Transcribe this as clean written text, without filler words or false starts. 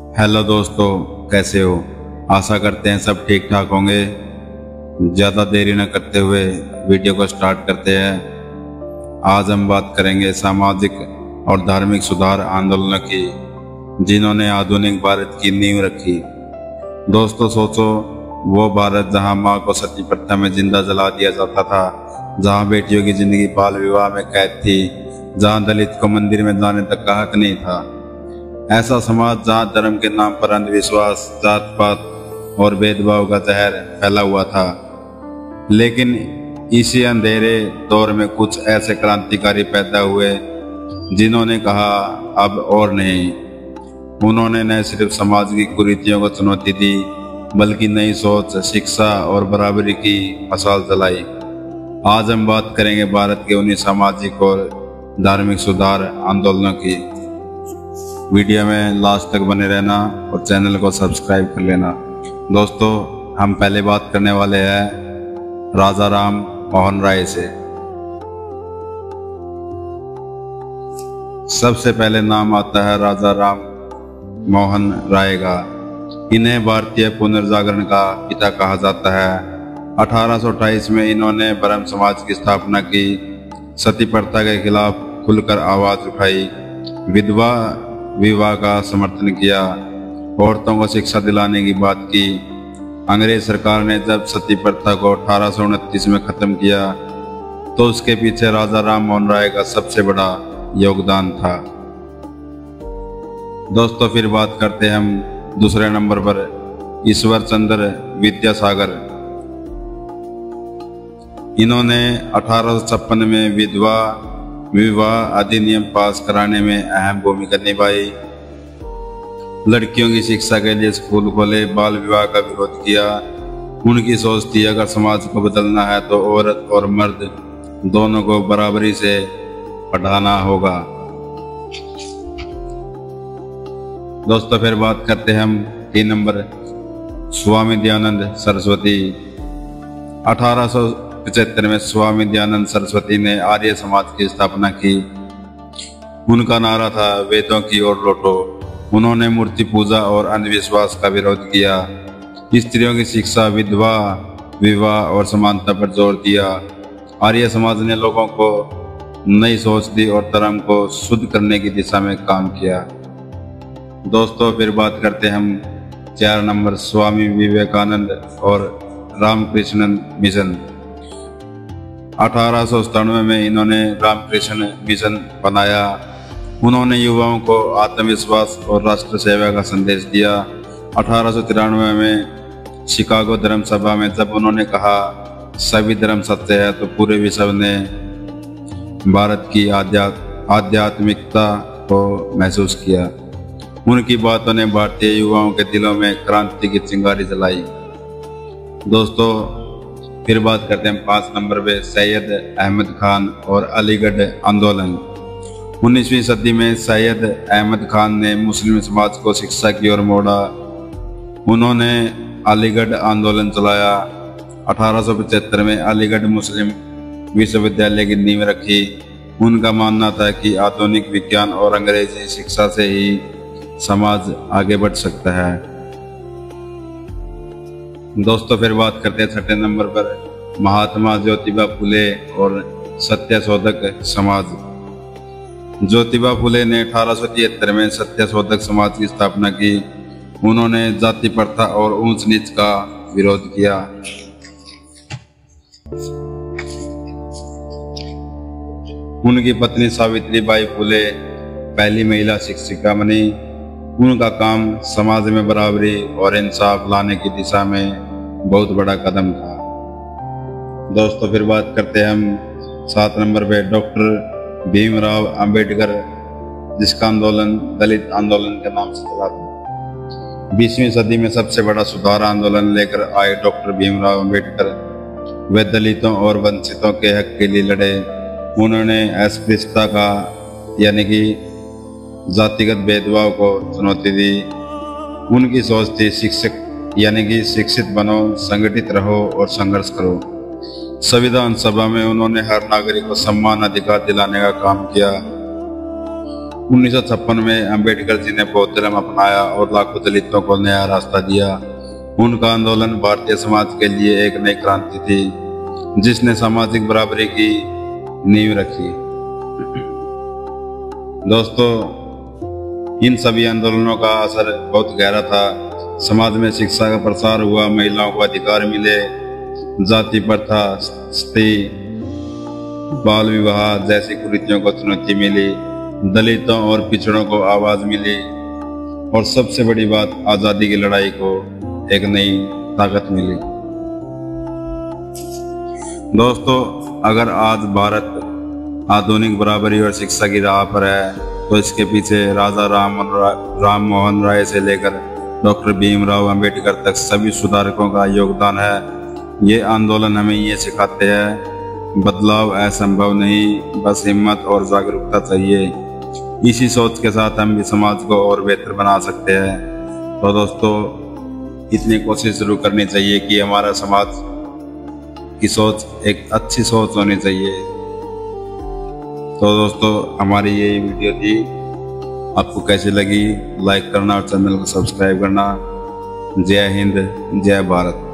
Hello दोस्तों, कैसे हो? आशा करते हैं सब ठीक ठाक होंगे। ज़्यादा देरी न करते हुए वीडियो को स्टार्ट करते हैं। आज हम बात करेंगे सामाजिक और धार्मिक सुधार आंदोलनों की, जिन्होंने आधुनिक भारत की नींव रखी। दोस्तों सोचो, वो भारत जहां मां को सती प्रथा में जिंदा जला दिया जाता था, जहां बेटियों की जिंदगी बाल विवाह में कैद थी, जहां दलित को मंदिर में जाने तक का हक नहीं था। ऐसा समाज जहां धर्म के नाम पर अंधविश्वास, जात पात और भेदभाव का जहर फैला हुआ था। लेकिन इसी अंधेरे दौर में कुछ ऐसे क्रांतिकारी पैदा हुए जिन्होंने कहा अब और नहीं। उन्होंने न सिर्फ समाज की कुरीतियों को चुनौती दी, बल्कि नई सोच, शिक्षा और बराबरी की मशाल जलाई। आज हम बात करेंगे भारत के उन्हीं सामाजिक और धार्मिक सुधार आंदोलनों की। वीडियो में लास्ट तक बने रहना और चैनल को सब्सक्राइब कर लेना। दोस्तों, हम पहले बात करने वाले हैं राजा राम मोहन राय से। सबसे पहले नाम आता है राजा राम मोहन राय का। इन्हें भारतीय पुनर्जागरण का पिता कहा जाता है। 1828 में इन्होंने ब्रह्म समाज की स्थापना की, सती प्रथा के खिलाफ खुलकर आवाज उठाई, विधवा विवाह का समर्थन किया, औरतों को शिक्षा दिलाने की बात की। अंग्रेज सरकार ने जब सती प्रथा को 1829 में खत्म किया, तो उसके पीछे राजा राम मोहन राय का सबसे बड़ा योगदान था। दोस्तों, फिर बात करते हैं हम दूसरे नंबर पर ईश्वर चंद्र विद्यासागर। इन्होंने 1856 में विधवा विवाह अधिनियम पास कराने में अहम भूमिका निभाई। लड़कियों की शिक्षा के लिए स्कूल खोले, बाल विवाह का विरोध किया। उनकी सोच थी, अगर समाज को बदलना है तो औरत और मर्द दोनों को बराबरी से पढ़ाना होगा। दोस्तों, फिर बात करते हैं हम 3 नंबर स्वामी दयानंद सरस्वती। 1875 में स्वामी दयानंद सरस्वती ने आर्य समाज की स्थापना की। उनका नारा था वेदों की ओर लौटो। उन्होंने मूर्ति पूजा और अंधविश्वास का विरोध किया, स्त्रियों की शिक्षा, विधवा विवाह और समानता पर जोर दिया। आर्य समाज ने लोगों को नई सोच दी और धर्म को शुद्ध करने की दिशा में काम किया। दोस्तों, फिर बात करते हैं हम 4 नंबर स्वामी विवेकानंद और रामकृष्ण मिशन। 1897 में इन्होंने रामकृष्ण मिशन बनाया। उन्होंने युवाओं को आत्मविश्वास और राष्ट्र सेवा का संदेश दिया। 1893 में शिकागो धर्म सभा में जब उन्होंने कहा सभी धर्म सत्य है, तो पूरे विश्व ने भारत की आध्यात्मिकता को महसूस किया। उनकी बातों ने भारतीय युवाओं के दिलों में क्रांति की चिंगारी जलाई। दोस्तों, फिर बात करते हैं 5 नंबर पे सैयद अहमद खान और अलीगढ़ आंदोलन। 19वीं सदी में सैयद अहमद खान ने मुस्लिम समाज को शिक्षा की ओर मोड़ा। उन्होंने अलीगढ़ आंदोलन चलाया। 1875 में अलीगढ़ मुस्लिम विश्वविद्यालय की नींव रखी। उनका मानना था कि आधुनिक विज्ञान और अंग्रेजी शिक्षा से ही समाज आगे बढ़ सकता है। दोस्तों, फिर बात करते हैं 6 नंबर पर महात्मा ज्योतिबा फुले और सत्यशोधक समाज। ज्योतिबा फुले ने 1873 में सत्यशोधक समाज की स्थापना की। उन्होंने जाति प्रथा और ऊंच नीच का विरोध किया। उनकी पत्नी सावित्रीबाई फुले पहली महिला शिक्षिका बनी। उनका काम समाज में बराबरी और इंसाफ लाने की दिशा में बहुत बड़ा कदम था। दोस्तों, फिर बात करते हैं हम 7 नंबर पे डॉक्टर भीमराव अंबेडकर, जिसका आंदोलन दलित आंदोलन के नाम से चला था। 20वीं सदी में सबसे बड़ा सुधार आंदोलन लेकर आए डॉक्टर भीमराव अंबेडकर। वे दलितों और वंचितों के हक के लिए लड़े। उन्होंने अस्पृश्यता का यानी कि जातिगत भेदभाव को चुनौती दी। उनकी सोच थी शिक्षक यानी कि शिक्षित बनो, संगठित रहो और संघर्ष करो। संविधान सभा में उन्होंने हर नागरिक को सम्मान अधिकार दिलाने का काम किया। 1956 में अंबेडकर जी ने बौद्ध धर्म अपनाया और लाखों दलितों को नया रास्ता दिया। उनका आंदोलन भारतीय समाज के लिए एक नई क्रांति थी, जिसने सामाजिक बराबरी की नींव रखी। दोस्तों, इन सभी आंदोलनों का असर बहुत गहरा था। समाज में शिक्षा का प्रसार हुआ, महिलाओं को अधिकार मिले, जाति प्रथा, सती, बाल विवाह जैसी कुरीतियों को चुनौती मिली, दलितों और पिछड़ों को आवाज मिली और सबसे बड़ी बात, आजादी की लड़ाई को एक नई ताकत मिली। दोस्तों, अगर आज भारत आधुनिक बराबरी और शिक्षा की राह पर है, तो इसके पीछे राजा राम मोहन राय से लेकर डॉक्टर भीमराव अंबेडकर तक सभी सुधारकों का योगदान है। ये आंदोलन हमें ये सिखाते हैं, बदलाव असंभव नहीं, बस हिम्मत और जागरूकता चाहिए। इसी सोच के साथ हम भी समाज को और बेहतर बना सकते हैं। तो दोस्तों, इतनी कोशिश जरूर करनी चाहिए कि हमारा समाज की सोच एक अच्छी सोच होनी चाहिए। तो दोस्तों, हमारी ये वीडियो थी, आपको कैसी लगी लाइक करना और चैनल को सब्सक्राइब करना। जय हिंद, जय भारत।